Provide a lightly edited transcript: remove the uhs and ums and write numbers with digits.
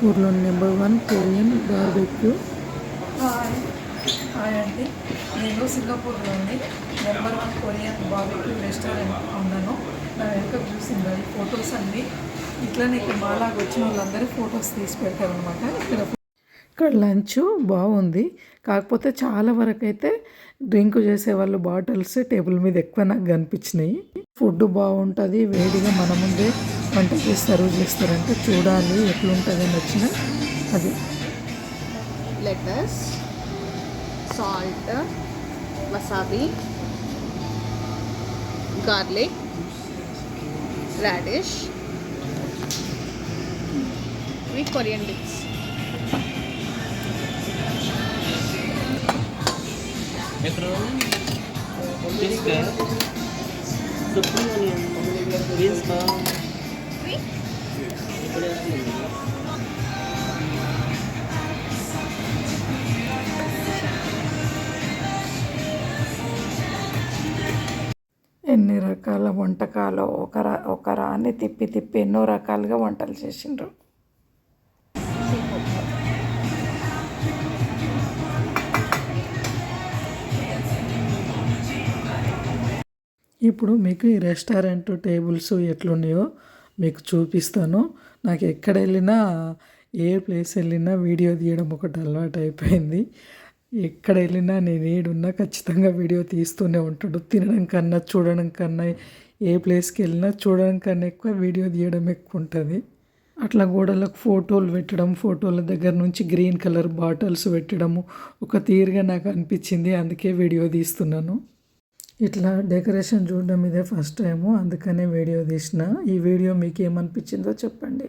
సింగపూర్లో number 1 Korean barbecue. Hi hi అండి. నేను సింగపూర్లోని నెంబర్ 1 కొరియన్ బార్బెక్యూ రెస్టారెంట్ ఉన్నాను. నా వెనుక చూసింది ఫొటోస్ అన్నీ ఇట్లనే ఇక్కడ మాలాగా వచ్చిన వాళ్ళందరూ ఫొటోస్ తీసి పెడతారనమాట. ఇక్కడ లంచ్ బాగుంది, కాకపోతే చాలా వరకు అయితే డ్రింక్ చేసేవాళ్ళు బాటిల్స్ టేబుల్ మీద ఎక్కువ నాకు కనిపించినాయి. ఫుడ్ బాగుంటుంది, వేడిగా మన ముందే వంట చేసి సర్వ్ చేస్తారంటే చూడాలి ఎట్లుంటుంది నచ్చిన అది. లెటస్, సాల్ట్, వసాబీ, గార్లిక్, రాడిష్, ఇవి కొరియన్ లిప్స్. ఎన్ని రకాల వంటకాలు ఒక రాని తిప్పి తిప్పి ఎన్నో రకాలుగా వంటలు చేసిండ్రు. ఇప్పుడు మీకు ఈ రెస్టారెంట్ టేబుల్స్ ఎట్లున్నాయో మీకు చూపిస్తాను. నాకు ఎక్కడ వెళ్ళినా ఏ ప్లేస్ వెళ్ళినా వీడియో తీయడం ఒకటి అలవాటు అయిపోయింది. ఎక్కడ వెళ్ళినా నేను ఏడున్నా ఖచ్చితంగా వీడియో తీస్తూనే ఉంటాడు. తినడం కన్నా చూడడం కన్నా ఏ ప్లేస్కి వెళ్ళినా చూడడం కన్నా ఎక్కువ వీడియో తీయడం ఎక్కువ ఉంటుంది. అట్లా గోడలకు ఫోటోలు పెట్టడం, ఫోటోల దగ్గర నుంచి గ్రీన్ కలర్ బాటిల్స్ పెట్టడము ఒక తీరుగా నాకు అనిపించింది, అందుకే వీడియో తీస్తున్నాను. ఇట్లా డెకరేషన్ చూడడం ఇదే ఫస్ట్ టైము, అందుకనే వీడియో తీసిన. ఈ వీడియో మీకు ఏమనిపించిందో చెప్పండి.